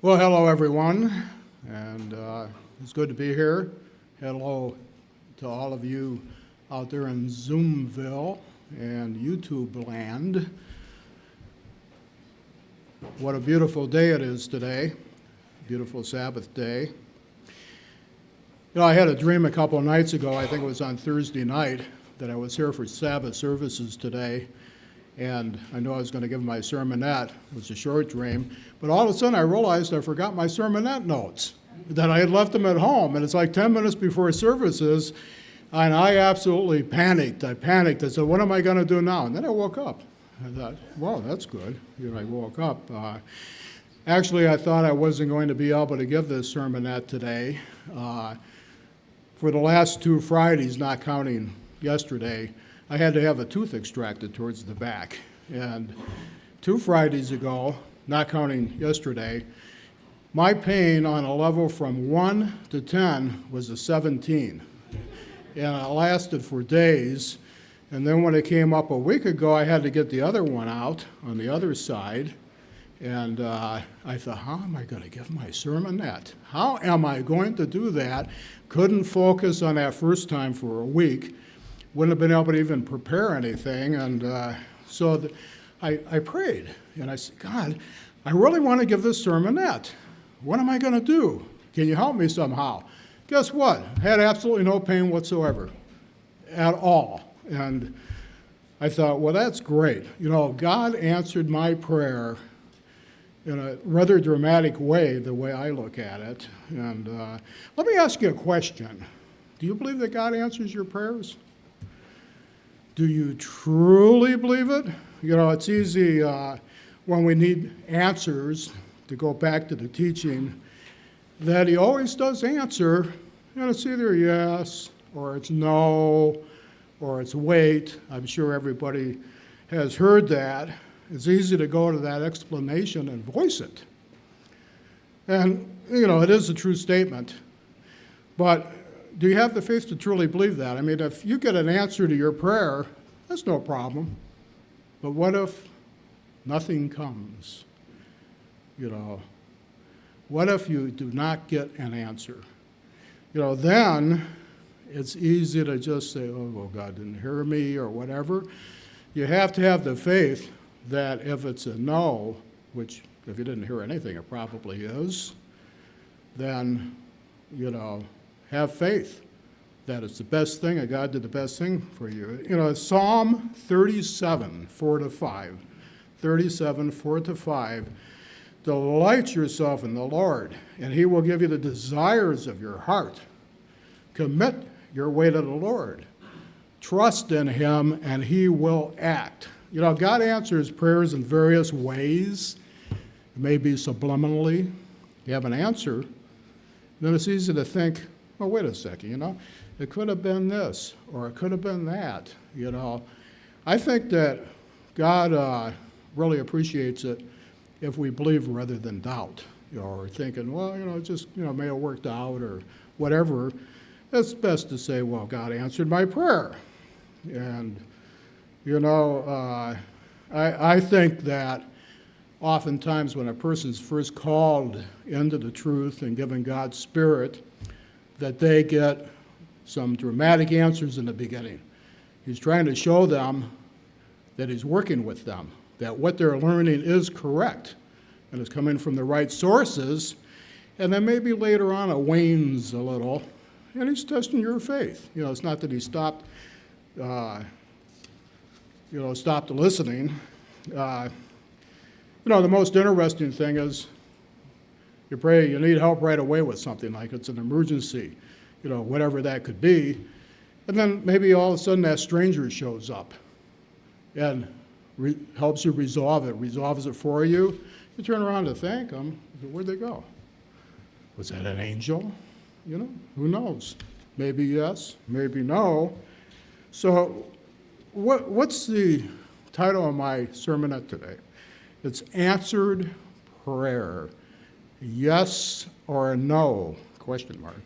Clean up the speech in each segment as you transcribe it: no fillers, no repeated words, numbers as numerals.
Well, hello everyone, and it's good to be here. Hello to all of you out there in Zoomville and YouTube land. What a beautiful day it is today, beautiful Sabbath day. You know, I had a dream a couple of nights ago, I think it was on Thursday night, that I was here for Sabbath services today. And I knew I was going to give my sermonette. It was a short dream. But all of a sudden I realized I forgot my sermonette notes, that I had left them at home. And it's like 10 minutes before services, and I absolutely panicked. I said, what am I going to do now? And then I woke up. I thought, well, that's good. You know, I woke up. Actually, I thought I wasn't going to be able to give this sermonette today. For the last 2 Fridays, not counting yesterday, I had to have a tooth extracted towards the back. And 2 Fridays ago, not counting yesterday, my pain on a level from 1 to 10 was a 17. And it lasted for days. And then when it came up a week ago, I had to get the other one out on the other side. And I thought, how am I going to give my sermonette? How am I going to do that? Couldn't focus on that first time for a week. Wouldn't have been able to even prepare anything. And so I prayed, and I said, God, I really want to give this sermonette. What am I going to do? Can you help me somehow? Guess what? I had absolutely no pain whatsoever at all. And I thought, well, that's great. You know, God answered my prayer in a rather dramatic way, the way I look at it. And let me ask you a question. Do you believe that God answers your prayers? Do you truly believe it? You know, it's easy when we need answers to go back to the teaching that he always does answer, and it's either yes, or it's no, or it's wait. I'm sure everybody has heard that. It's easy to go to that explanation and voice it. And, you know, it is a true statement, but do you have the faith to truly believe that? I mean, if you get an answer to your prayer, that's no problem. But what if nothing comes? You know, what if you do not get an answer? You know, then it's easy to just say, oh, well, God didn't hear me or whatever. You have to have the faith that if it's a no, which if you didn't hear anything, it probably is, then, you know, have faith that it's the best thing, and God did the best thing for you. You know, Psalm 37, 4-5. 37, 4-5. Delight yourself in the Lord, and he will give you the desires of your heart. Commit your way to the Lord. Trust in him, and he will act. You know, God answers prayers in various ways. It may be subliminally. You have an answer, then it's easy to think, oh, wait a second, you know, it could have been this, or it could have been that, you know. I think that God really appreciates it if we believe rather than doubt, you know, or thinking, well, you know, it just, you know, may have worked out or whatever. It's best to say, well, God answered my prayer. And, you know, I think that oftentimes when a person's first called into the truth and given God's Spirit, that they get some dramatic answers in the beginning. He's trying to show them that he's working with them, that what they're learning is correct and is coming from the right sources, and then maybe later on it wanes a little, and he's testing your faith. You know, it's not that he stopped listening. You know, the most interesting thing is you pray, you need help right away with something, like it's an emergency, you know, whatever that could be. And then maybe all of a sudden that stranger shows up and helps you resolves it for you. You turn around to thank them. Where'd they go? Was that an angel? You know, who knows? Maybe yes, maybe no. So what's the title of my sermonette today? It's Answered Prayer. Yes or no? Question mark.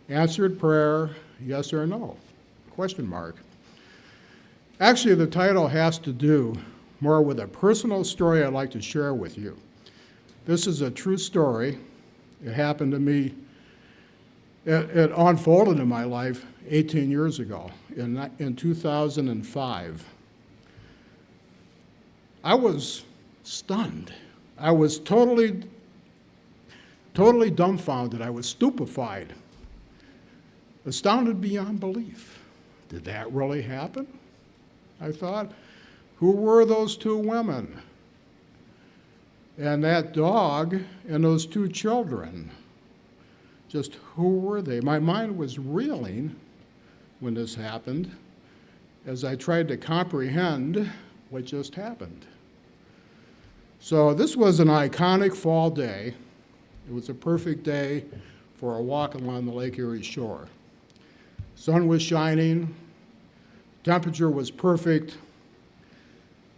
Answered prayer, yes or no? Question mark. Actually, the title has to do more with a personal story I'd like to share with you. This is a true story. It happened to me. It unfolded in my life 18 years ago, in 2005. I was stunned. I was totally dumbfounded. I was stupefied, astounded beyond belief. Did that really happen? I thought. Who were those two women? And that dog and those two children? Just who were they? My mind was reeling when this happened as I tried to comprehend what just happened. So this was an iconic fall day. It was a perfect day for a walk along the Lake Erie shore. Sun was shining, temperature was perfect.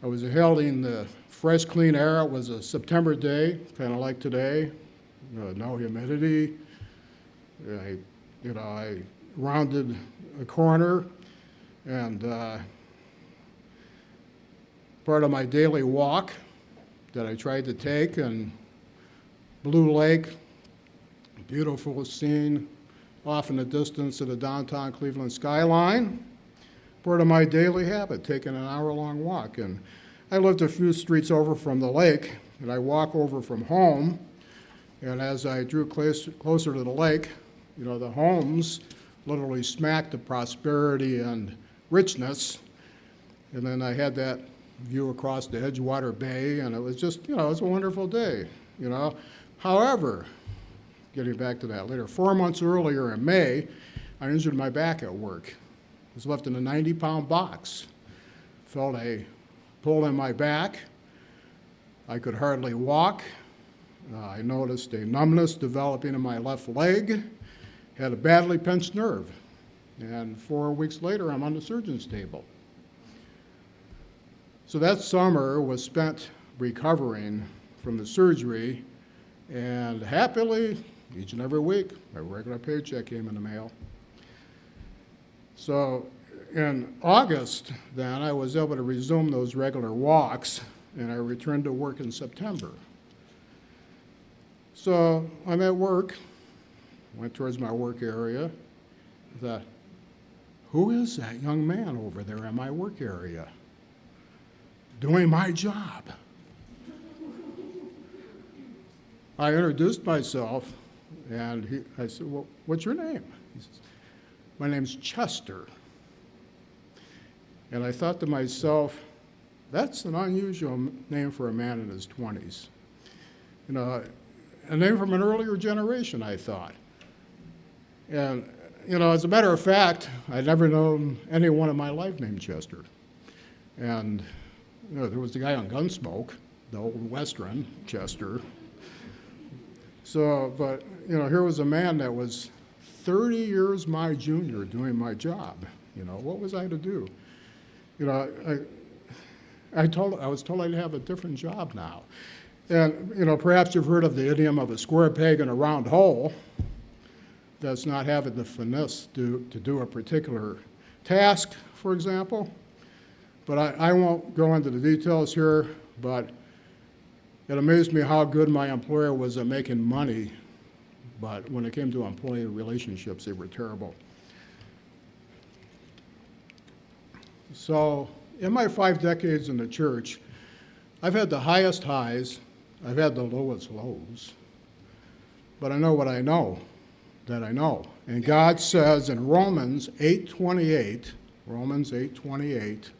I was inhaling the fresh, clean air. It was a September day, kind of like today, no humidity. I rounded a corner, and part of my daily walk that I tried to take, and Blue Lake, beautiful scene off in the distance of the downtown Cleveland skyline. Part of my daily habit, taking an hour-long walk. And I lived a few streets over from the lake, and I walk over from home, and as I drew closer to the lake, the homes literally smacked of prosperity and richness. And then I had that view across the Edgewater Bay, and it was just, it was a wonderful day, However, getting back to that later, 4 months earlier in May, I injured my back at work. I was left in a 90-pound box. Felt a pull in my back. I could hardly walk. I noticed a numbness developing in my left leg. Had a badly pinched nerve. And 4 weeks later, I'm on the surgeon's table. So that summer was spent recovering from the surgery, and happily, each and every week, a regular paycheck came in the mail. So in August, then, I was able to resume those regular walks, and I returned to work in September. So I'm at work, went towards my work area, thought, who is that young man over there in my work area doing my job? I introduced myself, and I said, well, what's your name? He says, my name's Chester. And I thought to myself, that's an unusual name for a man in his 20s. A name from an earlier generation, I thought. And, as a matter of fact, I'd never known anyone in my life named Chester. And, there was the guy on Gunsmoke, the old Western, Chester. So, but, here was a man that was 30 years my junior doing my job. What was I to do? I was told I'd have a different job now. And, perhaps you've heard of the idiom of a square peg in a round hole. That's not having the finesse to do a particular task, for example. But I won't go into the details here, but it amazed me how good my employer was at making money, but when it came to employee relationships, they were terrible. So in my 5 decades in the church, I've had the highest highs, I've had the lowest lows, but I know what I know, that I know. And God says in Romans 8:28,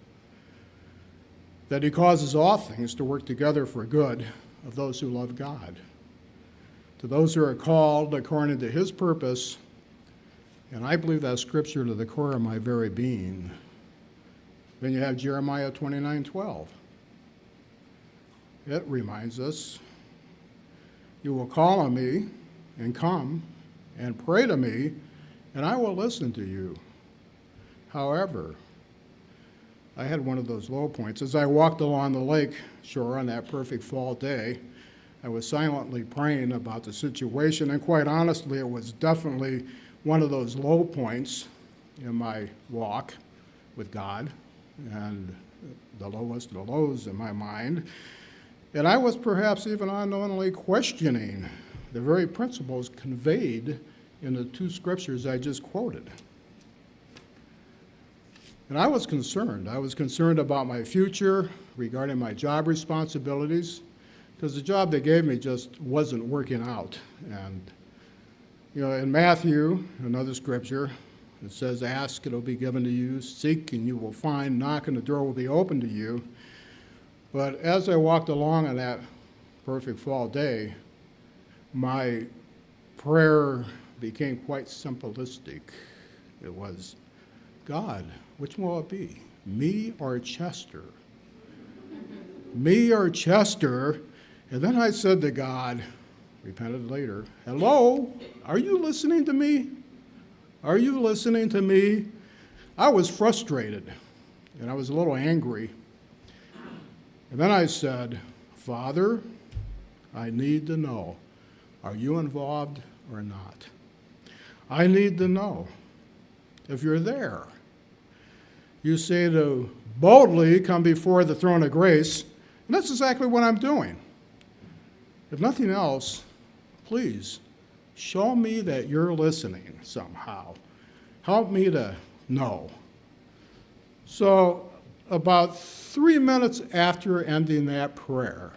that he causes all things to work together for good of those who love God, to those who are called according to his purpose. And I believe that scripture to the core of my very being. Then you have Jeremiah 29:12. It reminds us, you will call on me and come and pray to me, and I will listen to you. However, I had one of those low points. As I walked along the lake shore on that perfect fall day, I was silently praying about the situation, and quite honestly, it was definitely one of those low points in my walk with God, and the lowest of the lows in my mind. And I was perhaps even unknowingly questioning the very principles conveyed in the two scriptures I just quoted. And I was concerned. I was concerned about my future regarding my job responsibilities, because the job they gave me just wasn't working out. And, in Matthew, another scripture, it says, ask, it'll be given to you, seek, and you will find, knock, and the door will be open to you. But as I walked along on that perfect fall day, my prayer became quite simplistic. It was, God, which will it be, me or Chester? Me or Chester? And then I said to God, repented later, hello, are you listening to me? Are you listening to me? I was frustrated, and I was a little angry. And then I said, Father, I need to know, are you involved or not? I need to know if you're there. You say to boldly come before the throne of grace, and that's exactly what I'm doing. If nothing else, please show me that you're listening somehow. Help me to know. So about 3 minutes after ending that prayer,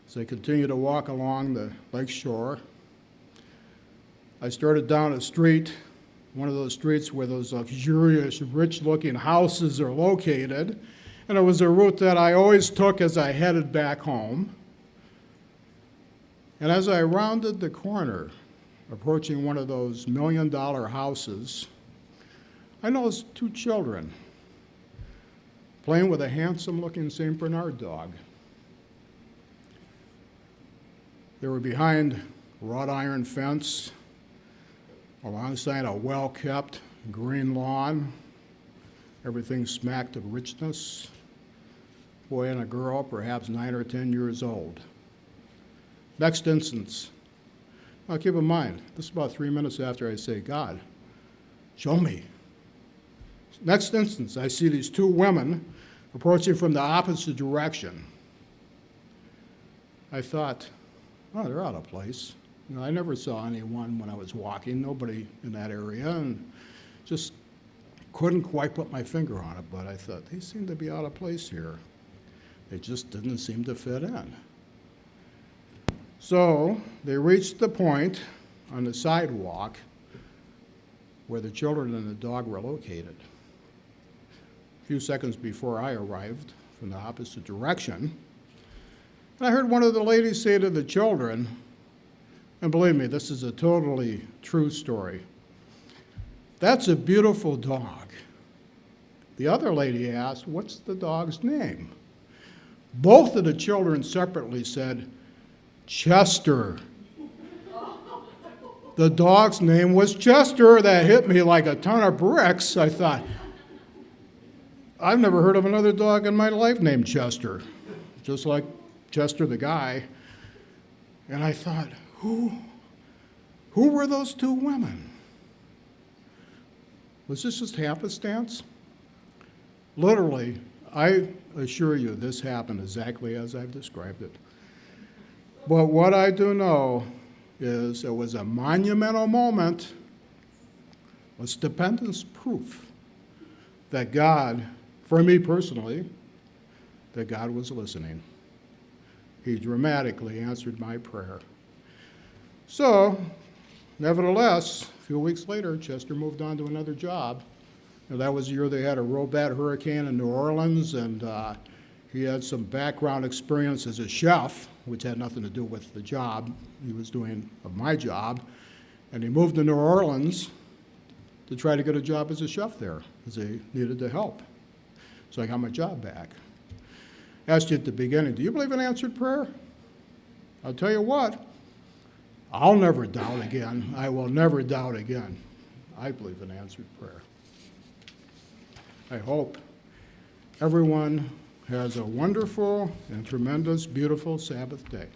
as I continued to walk along the lake shore, I started down a street, one of those streets where those luxurious, rich-looking houses are located, and it was a route that I always took as I headed back home. And as I rounded the corner, approaching one of those $1 million houses, I noticed two children playing with a handsome-looking St. Bernard dog. They were behind a wrought iron fence, alongside a well-kept green lawn. Everything smacked of richness. Boy and a girl, perhaps 9 or 10 years old. Next instance, now keep in mind, this is about 3 minutes after I say, God, show me. Next instance, I see these two women approaching from the opposite direction. I thought, oh, they're out of place. I never saw anyone when I was walking, nobody in that area, and just couldn't quite put my finger on it, but I thought, they seem to be out of place here. They just didn't seem to fit in. So they reached the point on the sidewalk where the children and the dog were located. A few seconds before I arrived from the opposite direction, and I heard one of the ladies say to the children, and believe me, this is a totally true story, that's a beautiful dog. The other lady asked, what's the dog's name? Both of the children separately said, Chester. The dog's name was Chester. That hit me like a ton of bricks. I thought, I've never heard of another dog in my life named Chester, just like Chester the guy. And I thought, who were those two women? Was this just happenstance? Literally, I assure you this happened exactly as I've described it. But what I do know is it was a monumental moment, a stupendous proof that God, for me personally, that God was listening. He dramatically answered my prayer. So, nevertheless, a few weeks later, Chester moved on to another job. And that was the year they had a real bad hurricane in New Orleans, and he had some background experience as a chef, which had nothing to do with the job he was doing of my job. And he moved to New Orleans to try to get a job as a chef there, because they needed the help. So I got my job back. Asked you at the beginning, do you believe in answered prayer? I'll tell you what, I'll never doubt again. I will never doubt again. I believe in answered prayer. I hope everyone has a wonderful and tremendous, beautiful Sabbath day.